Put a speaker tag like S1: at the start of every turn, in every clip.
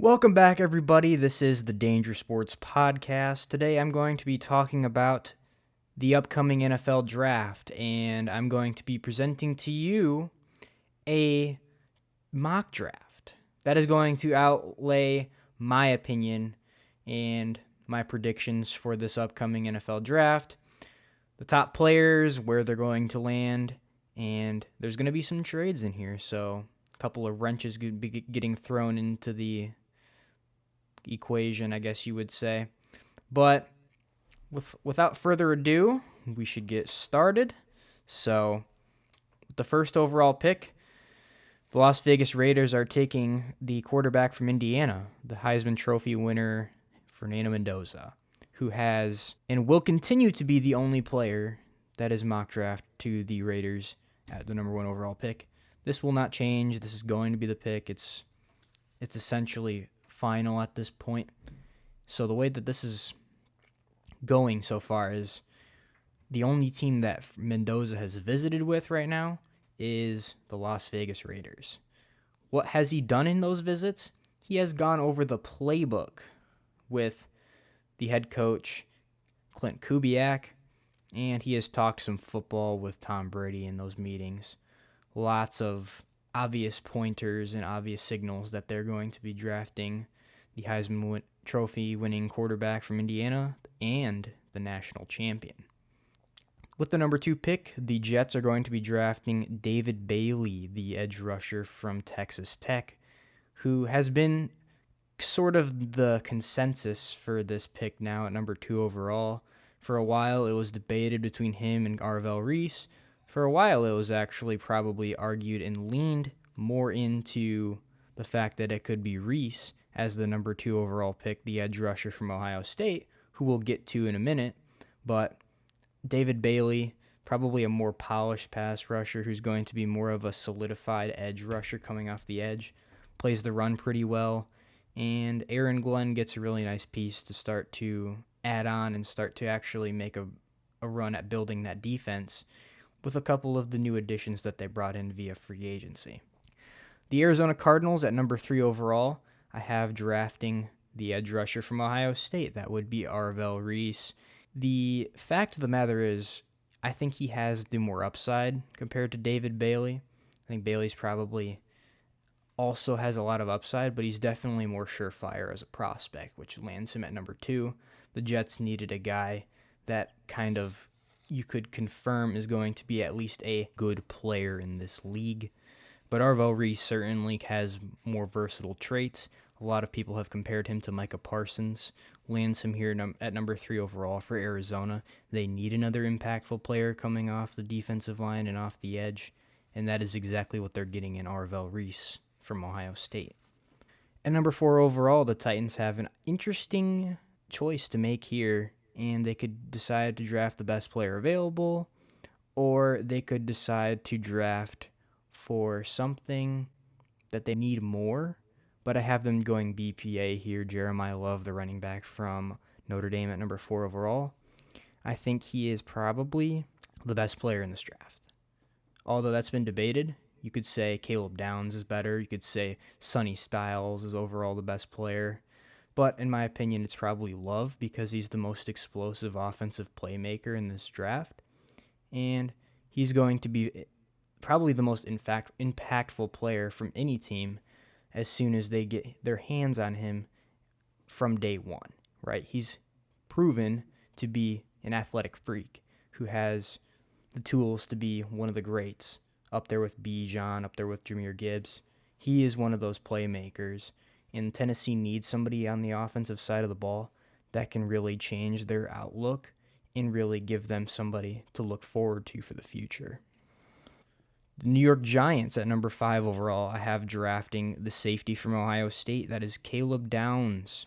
S1: Welcome back, everybody. This is the DangerSports podcast. Today I'm going to be talking about the upcoming NFL draft, and I'm going to be presenting to you a mock draft that is going to outlay my opinion and my predictions for this upcoming NFL draft, the top players, where they're going to land, and there's going to be some trades in here, so a couple of wrenches could be getting thrown into the equation, I guess you would say. But without further ado, we should get started. So, with the first overall pick, the Las Vegas Raiders are taking the quarterback from Indiana, the Heisman Trophy winner, Fernando Mendoza, who has and will continue to be the only player that is mock draft to the Raiders at the number one overall pick. This will not change. This is going to be the pick. It's essentially final at this point. So the way that this is going so far is the only team that Mendoza has visited with right now is the Las Vegas Raiders. What has he done in those visits? He has gone over the playbook with the head coach, Clint Kubiak, and he has talked some football with Tom Brady in those meetings. Lots of obvious pointers and obvious signals that they're going to be drafting the Heisman Trophy winning quarterback from Indiana and the national champion. With the number 2 pick, the Jets are going to be drafting David Bailey, the edge rusher from Texas Tech, who has been sort of the consensus for this pick now at number 2 overall. For a while, it was debated between him and Arvell Reese. For a while, it was actually probably argued and leaned more into the fact that it could be Reese as the number 2 overall pick, the edge rusher from Ohio State, who we'll get to in a minute. But David Bailey, probably a more polished pass rusher who's going to be more of a solidified edge rusher coming off the edge, plays the run pretty well, and Aaron Glenn gets a really nice piece to start to add on and start to actually make a run at building that defense with a couple of the new additions that they brought in via free agency. The Arizona Cardinals at number 3 overall, I have drafting the edge rusher from Ohio State. That would be Arvell Reese. The fact of the matter is, I think he has the more upside compared to David Bailey. I think Bailey's probably also has a lot of upside, but he's definitely more surefire as a prospect, which lands him at number 2. The Jets needed a guy that kind of you could confirm is going to be at least a good player in this league. But Arvell Reese certainly has more versatile traits. A lot of people have compared him to Micah Parsons. Lands him here at number 3 overall for Arizona. They need another impactful player coming off the defensive line and off the edge, and that is exactly what they're getting in Arvell Reese from Ohio State. At number 4 overall, the Titans have an interesting choice to make here, and they could decide to draft the best player available, or they could decide to draft for something that they need more, but I have them going BPA here. Jeremiah Love, the running back from Notre Dame at number 4 overall. I think he is probably the best player in this draft. Although that's been debated, you could say Caleb Downs is better. You could say Sonny Styles is overall the best player. But in my opinion, it's probably Love because he's the most explosive offensive playmaker in this draft. And he's going to be probably the most impactful player from any team as soon as they get their hands on him from day one, right? He's proven to be an athletic freak who has the tools to be one of the greats, up there with Bijan, up there with Jahmyr Gibbs. He is one of those playmakers, and Tennessee needs somebody on the offensive side of the ball that can really change their outlook and really give them somebody to look forward to for the future. The New York Giants at number 5 overall, I have drafting the safety from Ohio State. That is Caleb Downs.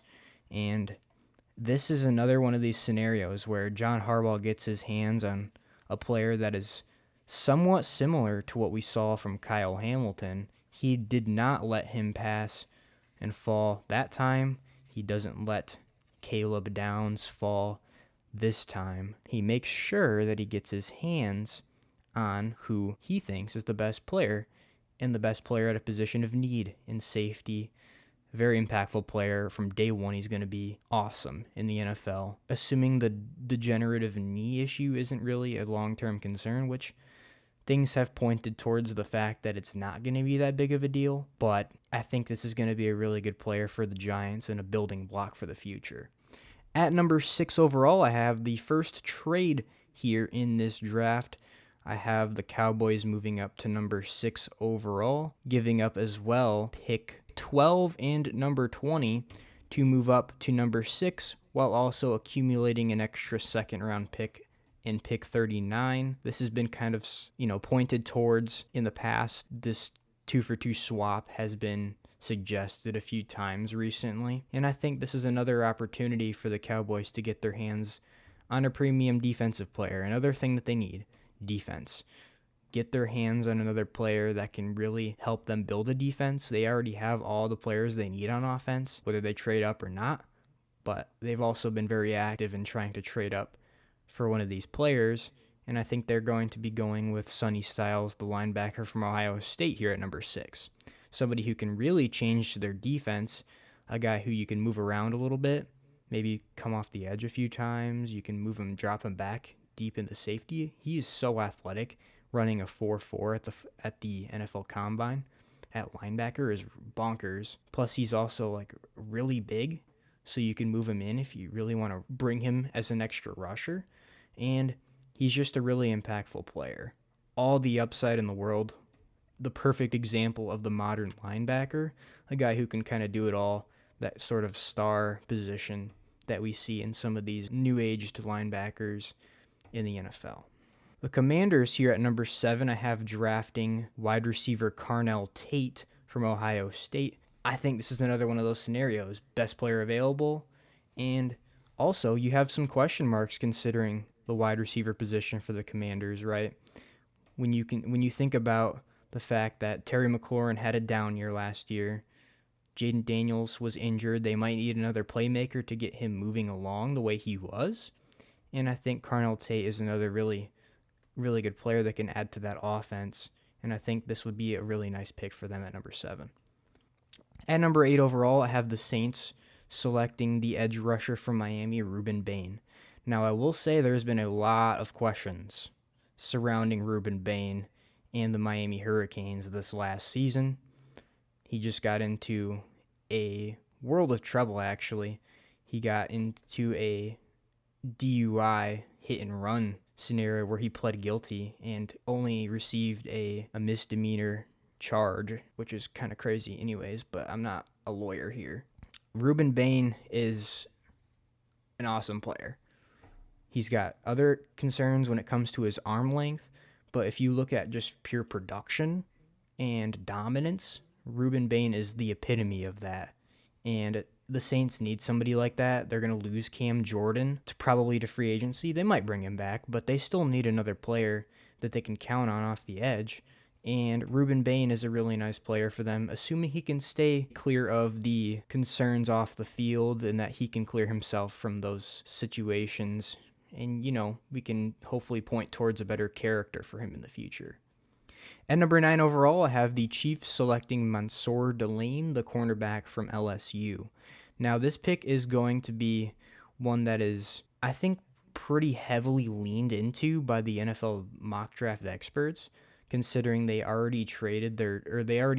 S1: And this is another one of these scenarios where John Harbaugh gets his hands on a player that is somewhat similar to what we saw from Kyle Hamilton. He did not let him pass and fall that time. He doesn't let Caleb Downs fall this time. He makes sure that he gets his hands on who he thinks is the best player and the best player at a position of need in safety very impactful player. From day one, he's going to be awesome in the NFL. Assuming the degenerative knee issue isn't really a long-term concern, which things have pointed towards the fact that it's not going to be that big of a deal. But I think this is going to be a really good player for the Giants and a building block for the future. At number 6 overall, I have the first trade here in this draft. I have the Cowboys moving up to number 6 overall, giving up as well pick 12 and number 20 to move up to number 6, while also accumulating an extra second-round pick in pick 39. This has been kind of, pointed towards in the past. This 2-for-2 swap has been suggested a few times recently, and I think this is another opportunity for the Cowboys to get their hands on a premium defensive player. Another thing that they need, defense. Get their hands on another player that can really help them build a defense. They already have all the players they need on offense, whether they trade up or not, but they've also been very active in trying to trade up for one of these players, and I think they're going to be going with Sonny Styles, the linebacker from Ohio State, here at number 6. Somebody who can really change their defense, a guy who you can move around a little bit, maybe come off the edge a few times. You can move him, drop him back deep into safety. He is so athletic. Running a 4.4 at the NFL Combine at linebacker is bonkers. Plus, he's also really big, so you can move him in if you really want to bring him as an extra rusher. And he's just a really impactful player. All the upside in the world. The perfect example of the modern linebacker, a guy who can kind of do it all, that sort of star position that we see in some of these new-aged linebackers in the NFL. The Commanders here at number 7, I have drafting wide receiver Carnell Tate from Ohio State. I think this is another one of those scenarios, best player available, and also you have some question marks considering the wide receiver position for the Commanders, right? When you think about the fact that Terry McLaurin had a down year last year, Jaden Daniels was injured, they might need another playmaker to get him moving along the way he was, and I think Carnell Tate is another really good player that can add to that offense, and I think this would be a really nice pick for them at number 7. At number 8 overall, I have the Saints selecting the edge rusher from Miami, Ruben Bain. Now, I will say there's been a lot of questions surrounding Ruben Bain and the Miami Hurricanes this last season. He just got into a world of trouble, actually. He got into a DUI hit and run scenario where he pled guilty and only received a misdemeanor charge, which is kind of crazy anyways, but I'm not a lawyer here. Ruben Bain is an awesome player. He's got other concerns when it comes to his arm length, but if you look at just pure production and dominance, Ruben Bain is the epitome of that. And the Saints need somebody like that. They're going to lose Cam Jordan to free agency. They might bring him back, but they still need another player that they can count on off the edge. And Ruben Bain is a really nice player for them, assuming he can stay clear of the concerns off the field and that he can clear himself from those situations. And, we can hopefully point towards a better character for him in the future. At number 9 overall, I have the Chiefs selecting Mansour Delane, the cornerback from LSU. Now, this pick is going to be one that is, I think, pretty heavily leaned into by the NFL mock draft experts, considering they already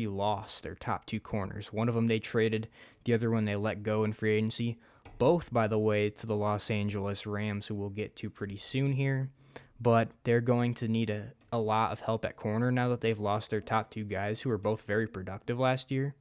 S1: lost their top 2 corners. One of them they traded, the other one they let go in free agency. Both, by the way, to the Los Angeles Rams, who we'll get to pretty soon here. But they're going to need a lot of help at corner now that they've lost their top 2 guys who were both very productive last year.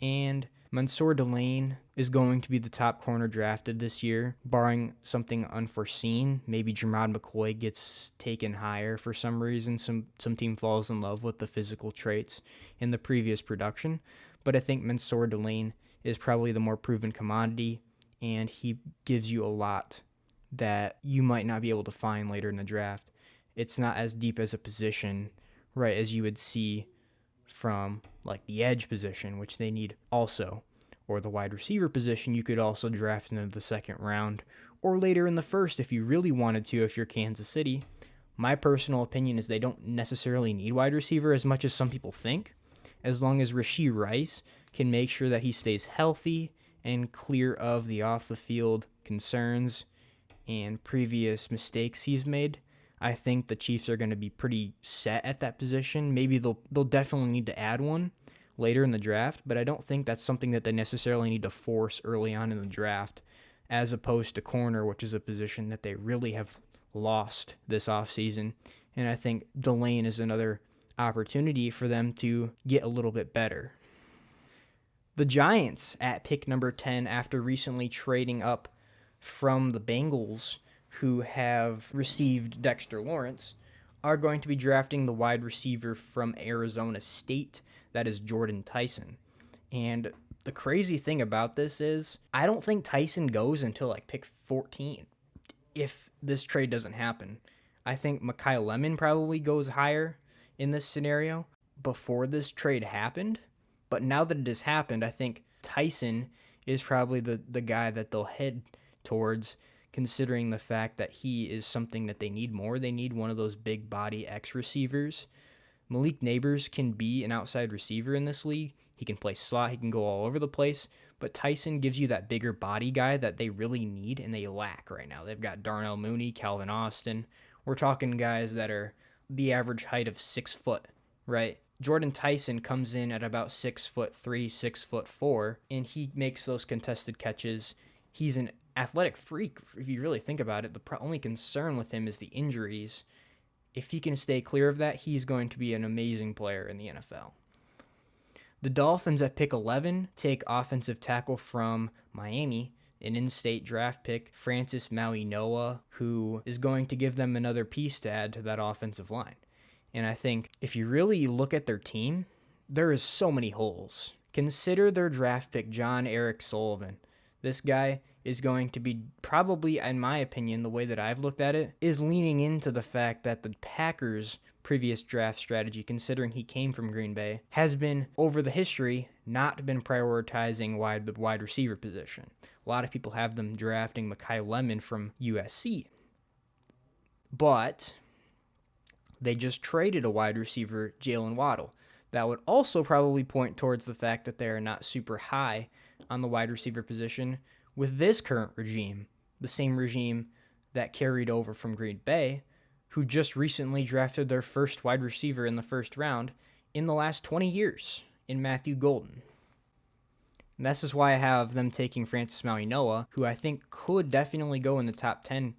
S1: And Mansour Delane is going to be the top corner drafted this year, barring something unforeseen. Maybe Jermod McCoy gets taken higher for some reason. Some team falls in love with the physical traits in the previous production. But I think Mansour Delane is probably the more proven commodity, and he gives you a lot that you might not be able to find later in the draft. It's not as deep as a position, right, as you would see from the edge position, which they need also, or the wide receiver position. You could also draft into the second round or later in the first if you really wanted to, if you're Kansas City. My personal opinion is they don't necessarily need wide receiver as much as some people think. As long as Rashee Rice can make sure that he stays healthy and clear of the off-the-field concerns and previous mistakes he's made, I think the Chiefs are going to be pretty set at that position. Maybe they'll definitely need to add one later in the draft, but I don't think that's something that they necessarily need to force early on in the draft, as opposed to corner, which is a position that they really have lost this offseason. And I think Delane is another opportunity for them to get a little bit better. The Giants at pick number 10, after recently trading up from the Bengals, who have received Dexter Lawrence, are going to be drafting the wide receiver from Arizona State, that is Jordan Tyson. And the crazy thing about this is I don't think Tyson goes until like pick 14 if this trade doesn't happen. I think Mekhi Lemon probably goes higher in this scenario before this trade happened. But now that it has happened, I think Tyson is probably the guy that they'll head towards, considering the fact that he is something that they need more. They need one of those big body X receivers. Malik Neighbors can be an outside receiver in this league. He can play slot. He can go all over the place. But Tyson gives you that bigger body guy that they really need and they lack right now. They've got Darnell Mooney, Calvin Austin. We're talking guys that are the average height of 6 foot, right? Jordan Tyson comes in at about 6'3", 6'4", and he makes those contested catches. He's an athletic freak, if you really think about it. The only concern with him is the injuries. If he can stay clear of that, he's going to be an amazing player in the NFL. The Dolphins at pick 11 take offensive tackle from Miami, an in-state draft pick, Francis Mauigoa, who is going to give them another piece to add to that offensive line. And I think if you really look at their team, there is so many holes. Consider their draft pick, John Eric Sullivan. This guy is going to be probably, in my opinion, the way that I've looked at it, is leaning into the fact that the Packers' previous draft strategy, considering he came from Green Bay, has been, over the history, not been prioritizing the wide receiver position. A lot of people have them drafting Mekhi Lemon from USC. But they just traded a wide receiver, Jalen Waddle. That would also probably point towards the fact that they are not super high on the wide receiver position with this current regime, the same regime that carried over from Green Bay, who just recently drafted their first wide receiver in the first round in the last 20 years in Matthew Golden. And this is why I have them taking Francis Mauigoa, who I think could definitely go in the top 10,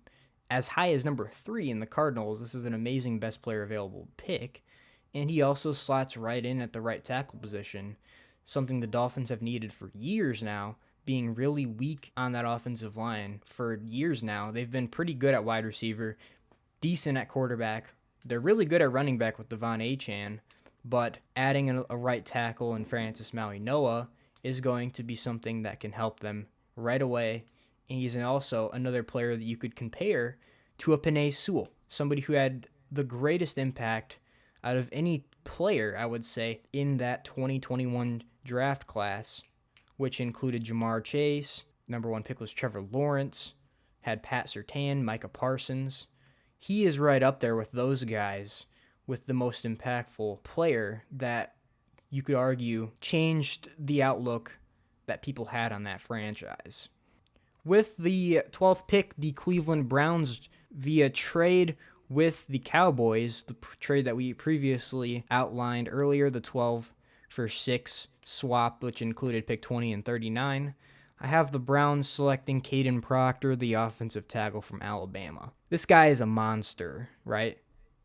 S1: as high as number 3 in the Cardinals. This is an amazing best player available pick. And he also slots right in at the right tackle position, something the Dolphins have needed for years now, being really weak on that offensive line for years now. They've been pretty good at wide receiver, decent at quarterback. They're really good at running back with Devon Achane, but adding a right tackle in Francis Mauigoa is going to be something that can help them right away. And he's also another player that you could compare to a Penei Sewell, somebody who had the greatest impact out of any player, I would say, in that 2021 draft class, which included Jamar Chase. Number 1 pick was Trevor Lawrence, had Pat Surtain, Micah Parsons. He is right up there with those guys with the most impactful player that you could argue changed the outlook that people had on that franchise. With the 12th pick, the Cleveland Browns, via trade with the Cowboys, the trade that we previously outlined earlier, the 12 for 6 swap, which included pick 20 and 39, I have the Browns selecting Caden Proctor, the offensive tackle from Alabama. This guy is a monster, right?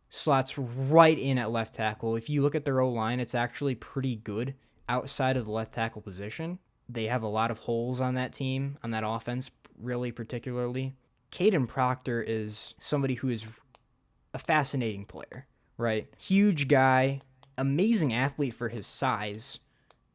S1: Slots right in at left tackle. If you look at their O-line, it's actually pretty good outside of the left tackle position. They have a lot of holes on that team, on that offense, really particularly. Caden Proctor is somebody who is a fascinating player, right? Huge guy, amazing athlete for his size,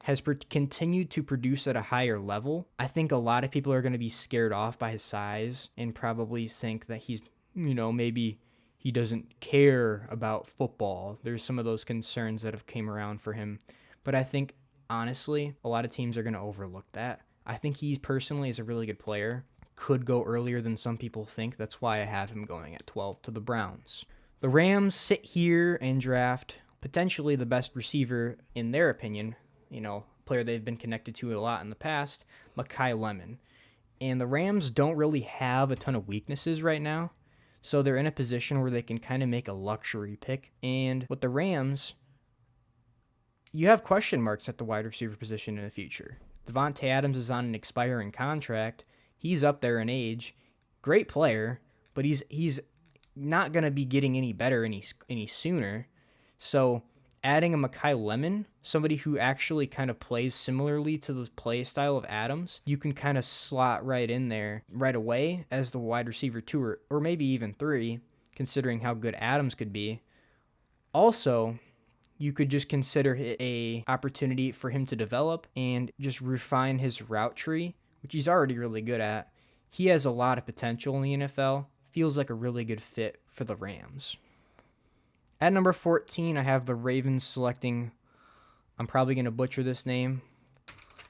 S1: has continued to produce at a higher level. I think a lot of people are going to be scared off by his size and probably think that he's, maybe he doesn't care about football. There's some of those concerns that have came around for him. But I think, honestly, a lot of teams are going to overlook that. I think he personally is a really good player. Could go earlier than some people think. That's why I have him going at 12 to the Browns. The Rams sit here and draft potentially the best receiver, in their opinion, player they've been connected to a lot in the past, Mekhi Lemon. And the Rams don't really have a ton of weaknesses right now. So they're in a position where they can kind of make a luxury pick. And with the Rams, you have question marks at the wide receiver position in the future. Devontae Adams is on an expiring contract. He's up there in age. Great player, but he's not going to be getting any better any sooner. So adding a Mekhi Lemon, somebody who actually kind of plays similarly to the play style of Adams, you can kind of slot right in there right away as the wide receiver 2 or maybe even 3, considering how good Adams could be. Also, you could just consider it a opportunity for him to develop and just refine his route tree, which he's already really good at. He has a lot of potential in the NFL. Feels like a really good fit for the Rams. At number 14, I have the Ravens selecting, I'm probably going to butcher this name,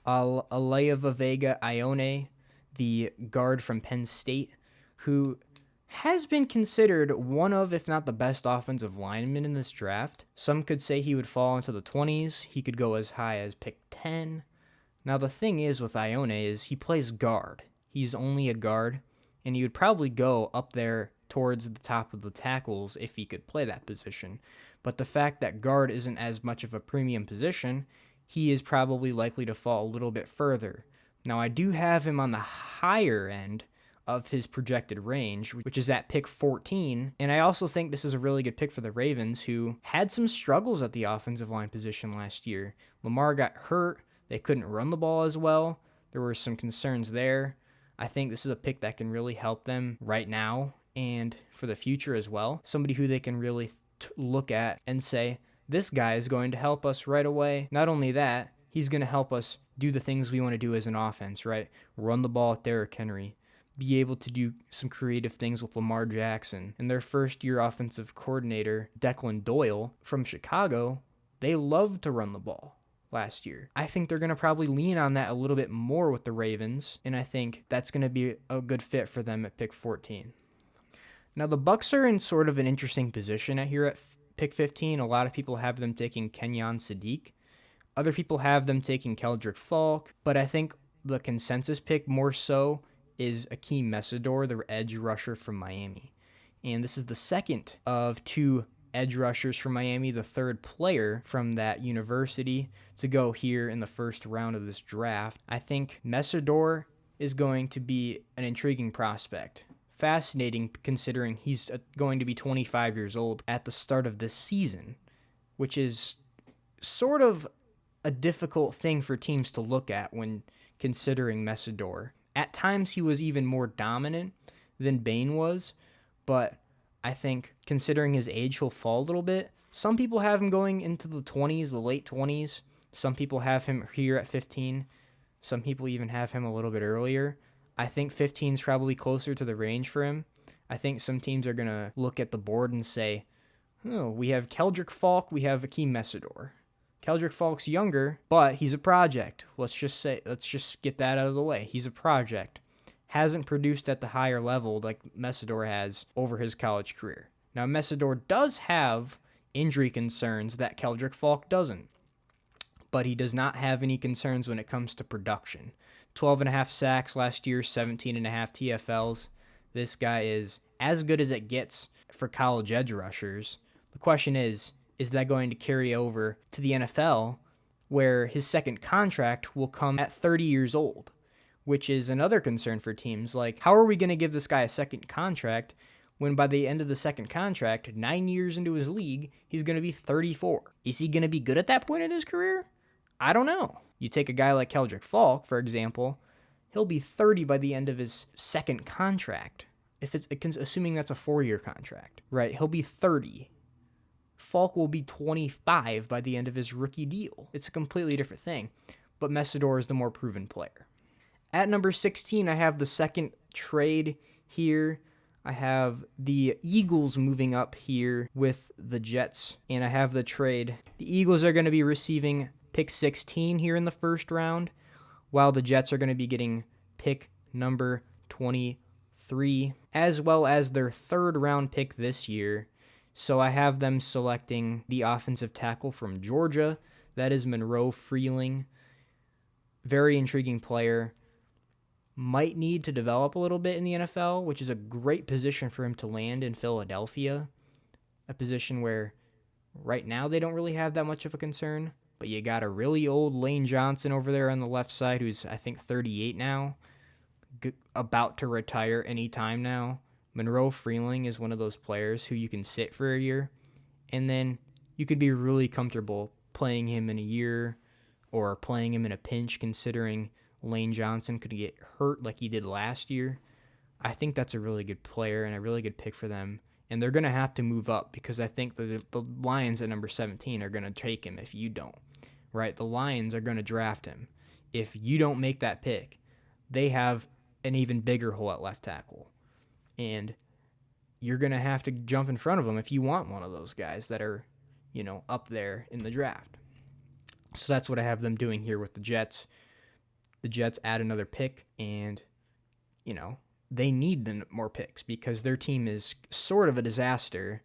S1: Vega Ione, the guard from Penn State, who has been considered one of, if not the best offensive linemen in this draft. Some could say he would fall into the 20s. He could go as high as pick 10. Now, the thing is with Ione is he plays guard. He's only a guard, and he would probably go up there towards the top of the tackles if he could play that position. But the fact that guard isn't as much of a premium position, he is probably likely to fall a little bit further. Now, I do have him on the higher end of his projected range, which is at pick 14, and I also think this is a really good pick for the Ravens, who had some struggles at the offensive line position last year. Lamar got hurt. They couldn't run the ball as well. There were some concerns there. I think this is a pick that can really help them right now and for the future as well. Somebody who they can really look at and say, this guy is going to help us right away. Not only that, he's going to help us do the things we want to do as an offense, right? Run the ball with Derrick Henry. Be able to do some creative things with Lamar Jackson. And their first-year offensive coordinator, Declan Doyle from Chicago, they loved to run the ball last year. I think they're going to probably lean on that a little bit more with the Ravens, and I think that's going to be a good fit for them at pick 14. Now, the Bucs are in sort of an interesting position here at pick 15. A lot of people have them taking Kenyon Sadiq. Other people have them taking Keldrick Falk, but I think the consensus pick more so is Akeem Mesidor, the edge rusher from Miami. And this is the second of 2 edge rushers from Miami, the third player from that university to go here in the first round of this draft. I think Mesidor is going to be an intriguing prospect. Fascinating considering he's going to be 25 years old at the start of this season, which is sort of a difficult thing for teams to look at when considering Mesidor. At times he was even more dominant than Bain was, but I think considering his age, he'll fall a little bit. Some people have him going into the 20s, the late 20s. Some people have him here at 15. Some people even have him a little bit earlier. I think 15 is probably closer to the range for him. I think some teams are going to look at the board and say, oh, we have Keldrick Falk, we have Akeem Mesidor. Keldrick Falk's younger, but he's a project. Let's just get that out of the way. He's a project. Hasn't produced at the higher level like Mesidor has over his college career. Now, Mesidor does have injury concerns that Keldrick Falk doesn't, but he does not have any concerns when it comes to production. 12.5 sacks last year, 17.5 TFLs. This guy is as good as it gets for college edge rushers. The question is that going to carry over to the NFL, where his second contract will come at 30 years old, which is another concern for teams. Like, how are we going to give this guy a second contract when by the end of the second contract, 9 years into his league, he's going to be 34? Is he going to be good at that point in his career? I don't know. You take a guy like Keldrick Falk, for example, he'll be 30 by the end of his second contract. Assuming that's a 4-year contract, right? He'll be 30. Falk will be 25 by the end of his rookie deal. It's a completely different thing, but Mesidor is the more proven player. At number 16, I have the second trade here. I have the Eagles moving up here with the Jets, and I have the trade. The Eagles are going to be receiving pick 16 here in the first round, while the Jets are going to be getting pick number 23, as well as their third round pick this year. So I have them selecting the offensive tackle from Georgia. That is Monroe Freeling. Very intriguing player. Might need to develop a little bit in the NFL, which is a great position for him to land in Philadelphia. A position where right now they don't really have that much of a concern, but you got a really old Lane Johnson over there on the left side who's, I think, 38 now, about to retire anytime now. Monroe Freeling is one of those players who you can sit for a year, and then you could be really comfortable playing him in a year or playing him in a pinch, considering Lane Johnson could get hurt like he did last year. I think that's a really good player and a really good pick for them. And they're going to have to move up because I think the Lions at number 17 are going to take him if you don't, right? The Lions are going to draft him. If you don't make that pick, they have an even bigger hole at left tackle. And you're going to have to jump in front of them if you want one of those guys that are, up there in the draft. So that's what I have them doing here with the Jets. The Jets add another pick, and, they need more picks because their team is sort of a disaster.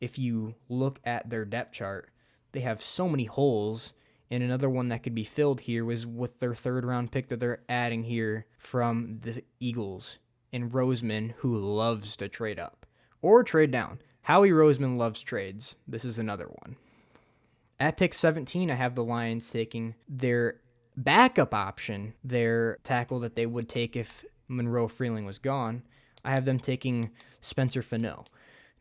S1: If you look at their depth chart, they have so many holes, and another one that could be filled here was with their third-round pick that they're adding here from the Eagles, and Roseman, who loves to trade up or trade down. Howie Roseman loves trades. This is another one. At pick 17, I have the Lions taking their backup option, their tackle that they would take if Monroe Freeling was gone. I have them taking Spencer Fano.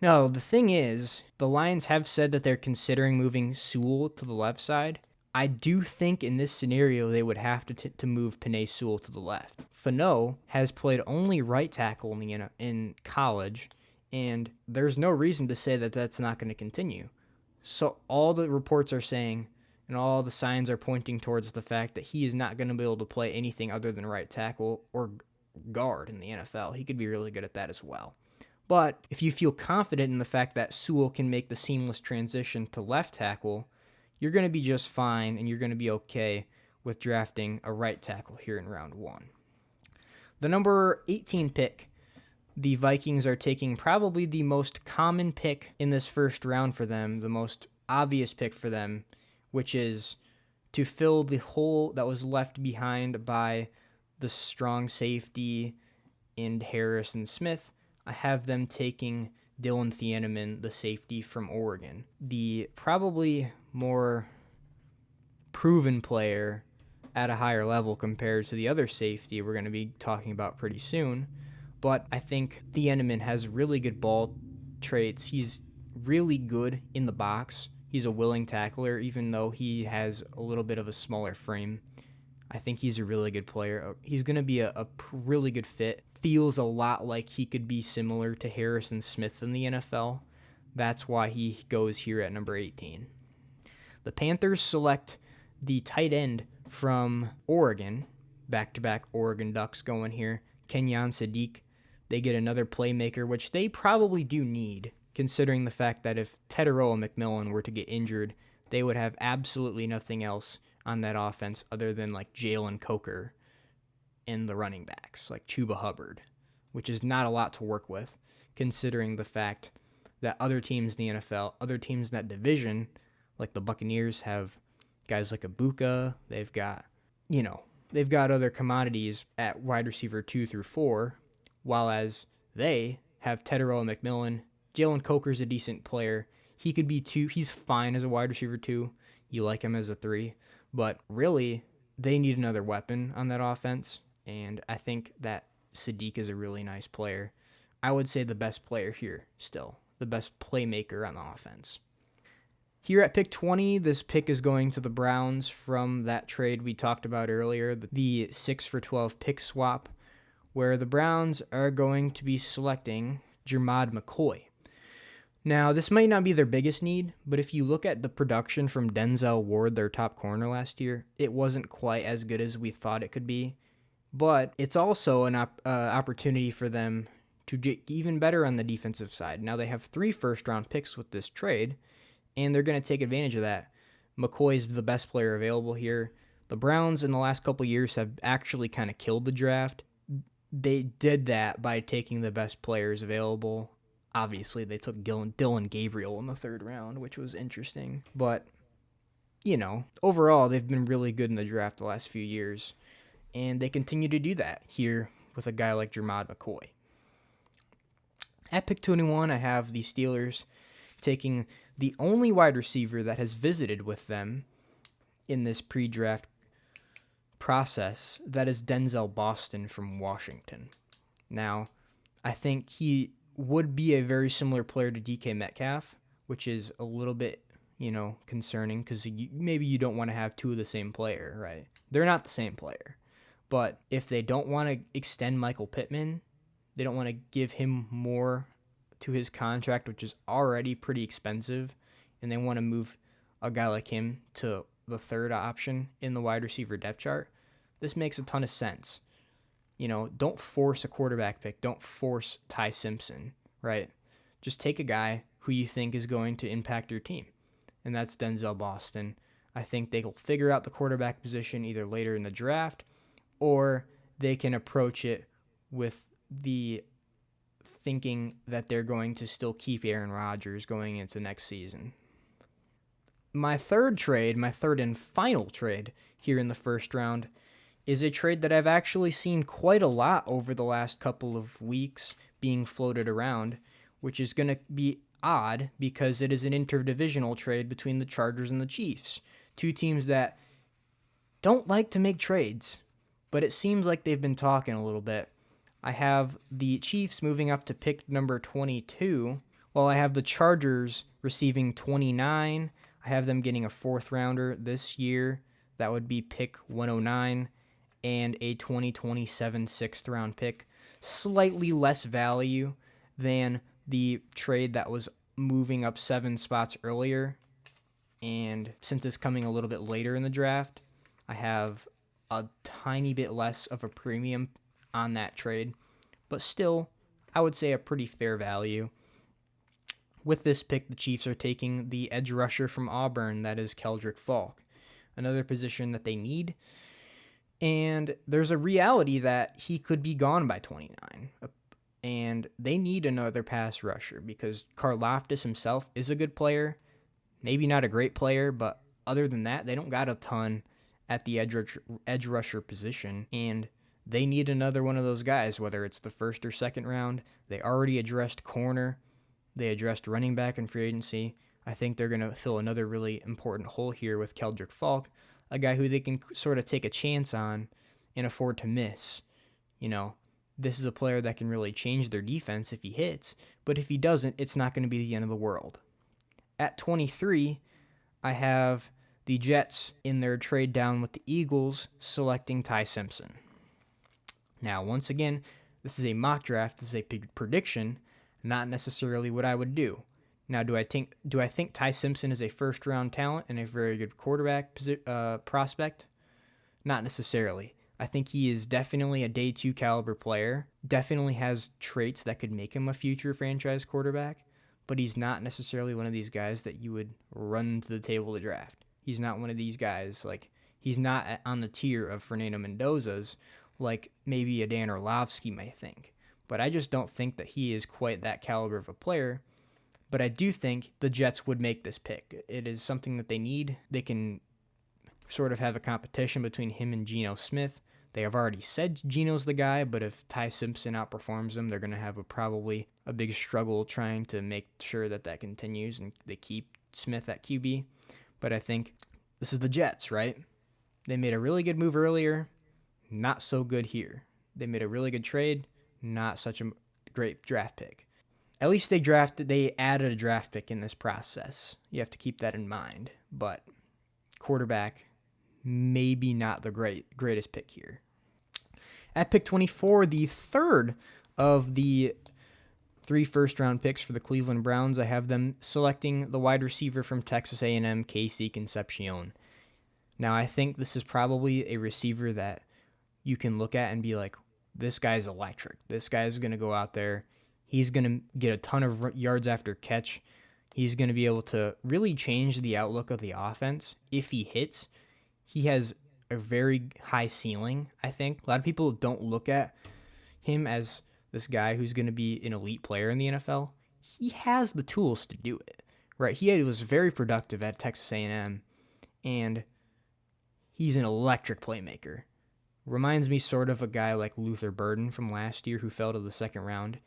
S1: Now, the thing is, the Lions have said that they're considering moving Sewell to the left side. I do think in this scenario they would have to move Penei Sewell to the left. Fano has played only right tackle in college, and there's no reason to say that that's not going to continue. So all the reports are saying, and all the signs are pointing towards the fact that he is not going to be able to play anything other than right tackle or guard in the NFL. He could be really good at that as well. But if you feel confident in the fact that Sewell can make the seamless transition to left tackle, you're going to be just fine, and you're going to be okay with drafting a right tackle here in round 1. The number 18 pick, the Vikings are taking probably the most common pick in this first round for them, the most obvious pick for them, which is to fill the hole that was left behind by the strong safety and Harrison Smith. I have them taking Dylan Thieneman, the safety from Oregon. The probably more proven player at a higher level compared to the other safety we're going to be talking about pretty soon. But I think Thieneman has really good ball traits. He's really good in the box. He's a willing tackler, even though he has a little bit of a smaller frame. I think he's a really good player. He's going to be a really good fit. Feels a lot like he could be similar to Harrison Smith in the NFL. That's why he goes here at number 18. The Panthers select the tight end from Oregon. Back-to-back Oregon Ducks going here. Kenyon Sadiq. They get another playmaker, which they probably do need, considering the fact that if Teteroa McMillan were to get injured, they would have absolutely nothing else on that offense other than like Jalen Coker and the running backs, like Chuba Hubbard, which is not a lot to work with, considering the fact that other teams in the NFL, other teams in that division, like the Buccaneers, have guys like Ibuka. They've got other commodities at wide receiver 2 through 4, while as they have Teteroa McMillan. Jalen Coker's a decent player. He could be 2. He's fine as a wide receiver 2. You like him as a 3. But really, they need another weapon on that offense, and I think that Sadiq is a really nice player. I would say the best player here still, the best playmaker on the offense. Here at pick 20, this pick is going to the Browns from that trade we talked about earlier, the 6 for 12 pick swap, where the Browns are going to be selecting Jermod McCoy. Now, this might not be their biggest need, but if you look at the production from Denzel Ward, their top corner last year, it wasn't quite as good as we thought it could be. But it's also an opportunity for them to get even better on the defensive side. Now, they have 3 first-round picks with this trade, and they're going to take advantage of that. McCoy's the best player available here. The Browns in the last couple years have actually kind of killed the draft. They did that by taking the best players available. Obviously, they took Dylan Gabriel in the 3rd round, which was interesting. But overall, they've been really good in the draft the last few years, and they continue to do that here with a guy like Jermod McCoy. At pick 21, I have the Steelers taking the only wide receiver that has visited with them in this pre-draft process, that is Denzel Boston from Washington. Now, I think he would be a very similar player to DK Metcalf, which is a little bit, concerning because maybe you don't want to have two of the same player, right? They're not the same player. But if they don't want to extend Michael Pittman, they don't want to give him more to his contract, which is already pretty expensive, and they want to move a guy like him to the third option in the wide receiver depth chart, this makes a ton of sense. Don't force a quarterback pick. Don't force Ty Simpson, right? Just take a guy who you think is going to impact your team, and that's Denzel Boston. I think they'll figure out the quarterback position either later in the draft, or they can approach it with the thinking that they're going to still keep Aaron Rodgers going into next season. My third and final trade here in the first round is a trade that I've actually seen quite a lot over the last couple of weeks being floated around, which is going to be odd because it is an interdivisional trade between the Chargers and the Chiefs, two teams that don't like to make trades, but it seems like they've been talking a little bit. I have the Chiefs moving up to pick number 22, while I have the Chargers receiving 29. I have them getting a fourth rounder this year. That would be pick 109. And a 2027 sixth round pick. Slightly less value than the trade that was moving up 7 spots earlier. And since it's coming a little bit later in the draft, I have a tiny bit less of a premium on that trade. But still, I would say a pretty fair value. With this pick, the Chiefs are taking the edge rusher from Auburn, that is Keldrick Falk. Another position that they need. And there's a reality that he could be gone by 29. And they need another pass rusher because Karlaftis himself is a good player. Maybe not a great player, but other than that, they don't got a ton at the edge rusher position. And they need another one of those guys, whether it's the first or second round. They already addressed corner. They addressed running back in free agency. I think they're going to fill another really important hole here with Keldrick Falk, a guy who they can sort of take a chance on and afford to miss. This is a player that can really change their defense if he hits, but if he doesn't, it's not going to be the end of the world. At 23, I have the Jets in their trade down with the Eagles selecting Ty Simpson. Now, once again, this is a mock draft, this is a prediction, not necessarily what I would do. Now, do I think Ty Simpson is a first-round talent and a very good quarterback prospect? Not necessarily. I think he is definitely a day 2 caliber player, definitely has traits that could make him a future franchise quarterback, but he's not necessarily one of these guys that you would run to the table to draft. He's not one of these guys, he's not on the tier of Fernando Mendoza's, like maybe a Dan Orlovsky may think. But I just don't think that he is quite that caliber of a player. But I do think the Jets would make this pick. It is something that they need. They can sort of have a competition between him and Geno Smith. They have already said Geno's the guy, but if Ty Simpson outperforms him, they're going to have probably a big struggle trying to make sure that continues and they keep Smith at QB. But I think this is the Jets, right? They made a really good move earlier, not so good here. They made a really good trade, not such a great draft pick. At least they added a draft pick in this process. You have to keep that in mind. But quarterback, maybe not the greatest pick here. At pick 24, the third of the 3 first-round picks for the Cleveland Browns, I have them selecting the wide receiver from Texas A&M, Casey Concepcion. Now, I think this is probably a receiver that you can look at and be like, this guy's electric. This guy's going to go out there. He's going to get a ton of yards after catch. He's going to be able to really change the outlook of the offense if he hits. He has a very high ceiling, I think. A lot of people don't look at him as this guy who's going to be an elite player in the NFL. He has the tools to do it, right? He was very productive at Texas A&M, and he's an electric playmaker. Reminds me sort of a guy like Luther Burden from last year who fell to the second round.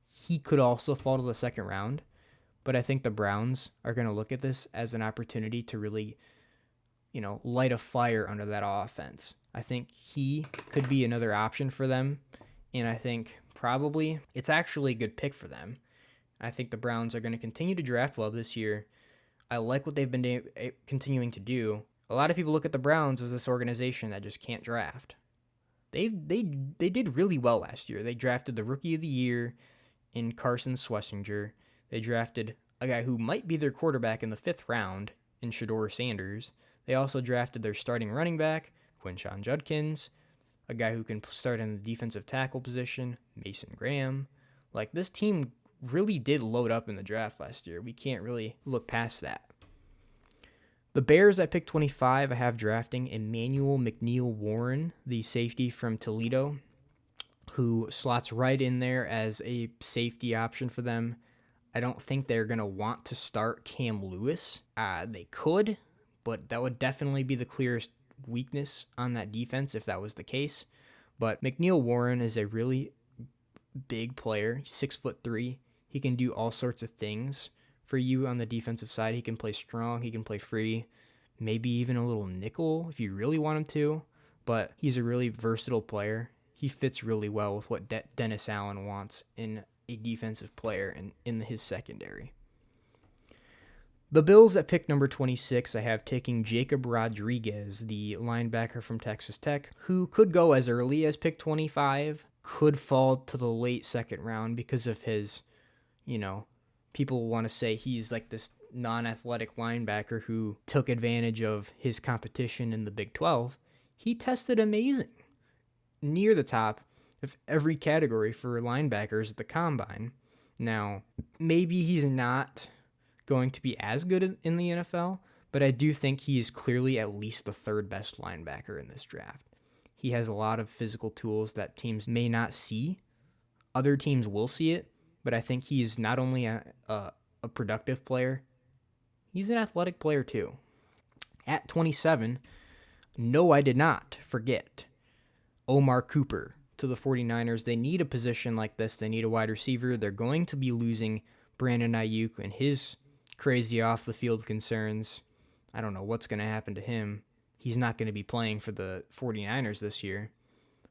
S1: He could also fall to the second round, but I think the Browns are going to look at this as an opportunity to really, light a fire under that offense. I think he could be another option for them, and I think probably it's actually a good pick for them. I think the Browns are going to continue to draft well this year. I like what they've been continuing to do. A lot of people look at the Browns as this organization that just can't draft. They did really well last year. They drafted the Rookie of the Year in Carson Schlesinger. They drafted a guy who might be their quarterback in the 5th round in Shedeur Sanders. They also drafted their starting running back, Quinshon Judkins, a guy who can start in the defensive tackle position, Mason Graham. Like, this team really did load up in the draft last year. We can't really look past that. The Bears at pick 25, I have drafting Emmanuel McNeill-Warren, the safety from Toledo, who slots right in there as a safety option for them. I don't think they're going to want to start Cam Lewis. They could, but that would definitely be the clearest weakness on that defense if that was the case. But McNeill-Warren is a really big player. He's 6'3". He can do all sorts of things for you on the defensive side. He can play strong. He can play free. Maybe even a little nickel if you really want him to. But he's a really versatile player. He fits really well with what Dennis Allen wants in a defensive player in his secondary. The Bills at pick number 26, I have taking Jacob Rodriguez, the linebacker from Texas Tech, who could go as early as pick 25, could fall to the late second round because of his, people want to say he's like this non-athletic linebacker who took advantage of his competition in the Big 12. He tested amazing, near the top of every category for linebackers at the combine. Now, maybe he's not going to be as good in the NFL, but I do think he is clearly at least the 3rd best linebacker in this draft. He has a lot of physical tools that teams may not see. Other teams will see it, but I think he's not only a productive player, he's an athletic player too. At 27, no, I did not forget Omar Cooper to the 49ers. They need a position like this. They need a wide receiver. They're going to be losing Brandon Ayuk and his crazy off-the-field concerns. I don't know what's going to happen to him. He's not going to be playing for the 49ers this year.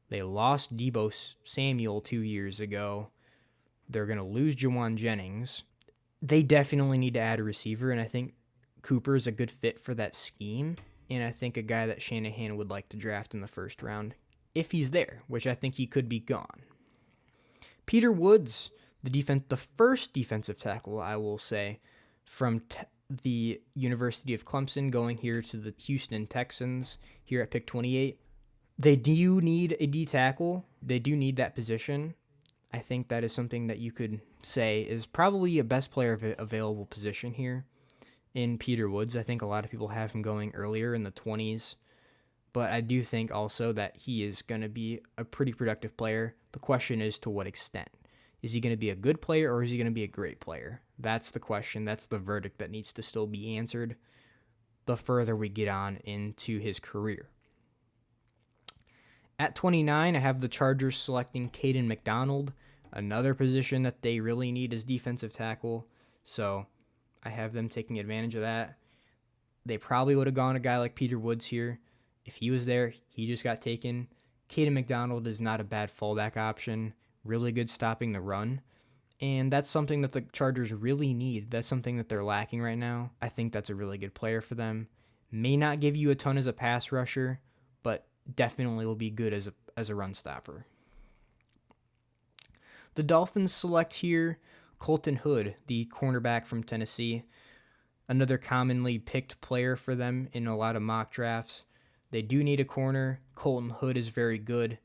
S1: They lost Deebo Samuel 2 years ago. They're going to lose Jawan Jennings. They definitely need to add a receiver, and I think Cooper is a good fit for that scheme, and I think a guy that Shanahan would like to draft in the 1st round, if he's there, which I think he could be gone. Peter Woods, the first defensive tackle, I will say, from the University of Clemson, going here to the Houston Texans here at pick 28. They do need a D tackle. They do need that position. I think that is something that you could say is probably a best player available position here in Peter Woods. I think a lot of people have him going earlier in the 20s, but I do think also that he is going to be a pretty productive player. The question is to what extent. Is he going to be a good player or is he going to be a great player? That's the question. That's the verdict that needs to still be answered the further we get on into his career. At 29, I have the Chargers selecting Caden McDonald, another position that they really need is defensive tackle, so I have them taking advantage of that. They probably would have gone a guy like Peter Woods here. If he was there, he just got taken. Caden McDonald is not a bad fallback option, really good stopping the run, and that's something that the Chargers really need. That's something that they're lacking right now. I think that's a really good player for them. May not give you a ton as a pass rusher, but definitely will be good as a run stopper. The Dolphins select here Colton Hood, the cornerback from Tennessee, another commonly picked player for them in a lot of mock drafts. They do need a corner. Colton Hood is very good.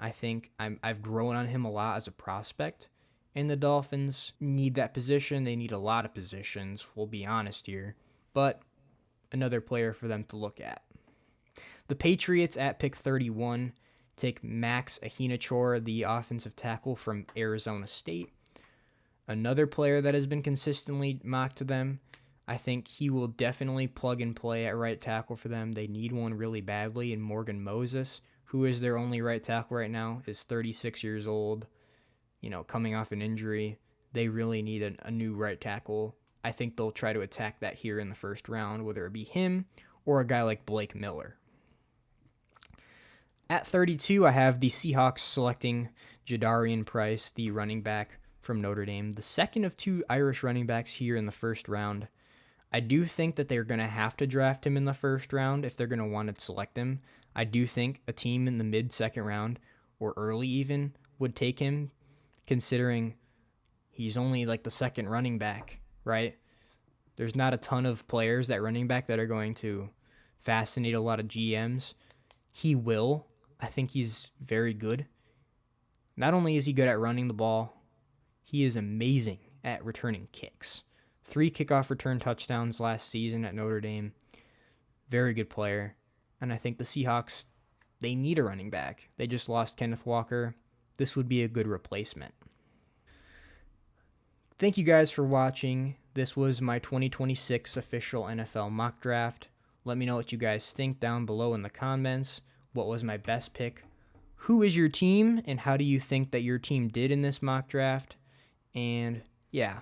S1: I think I've grown on him a lot as a prospect, and the Dolphins need that position. They need a lot of positions, we'll be honest here, but another player for them to look at. The Patriots at pick 31 take Max Ahinachor, the offensive tackle from Arizona State. Another player that has been consistently mocked to them. I think he will definitely plug and play at right tackle for them. They need one really badly, and Morgan Moses, who is their only right tackle right now, is 36 years old, coming off an injury. They really need a new right tackle. I think they'll try to attack that here in the first round, whether it be him or a guy like Blake Miller. At 32, I have the Seahawks selecting Jadarian Price, the running back from Notre Dame, the second of two Irish running backs here in the first round. I do think that they're going to have to draft him in the first round if they're going to want to select him. I do think a team in the mid-second round or early even would take him, considering he's only like the second running back, right? There's not a ton of players at running back that are going to fascinate a lot of GMs. He will. I think he's very good. Not only is he good at running the ball, he is amazing at returning kicks. 3 kickoff return touchdowns last season at Notre Dame. Very good player. And I think the Seahawks, they need a running back. They just lost Kenneth Walker. This would be a good replacement. Thank you guys for watching. This was my 2026 official NFL mock draft. Let me know what you guys think down below in the comments. What was my best pick? Who is your team, and how do you think that your team did in this mock draft? And yeah,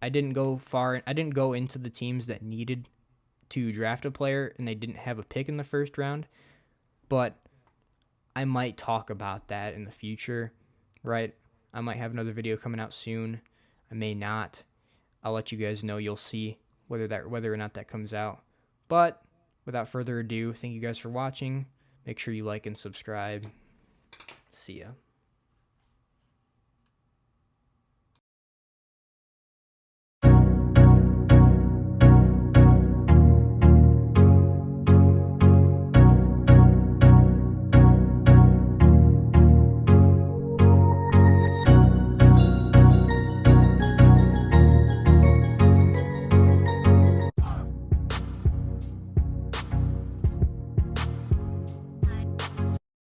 S1: I didn't go far. I didn't go into the teams that needed to draft a player and they didn't have a pick in the first round, but I might talk about that in the future, right? I might have another video coming out soon. I may not. I'll let you guys know. You'll see whether or not that comes out. But without further ado, thank you guys for watching. Make sure you like and subscribe. See ya.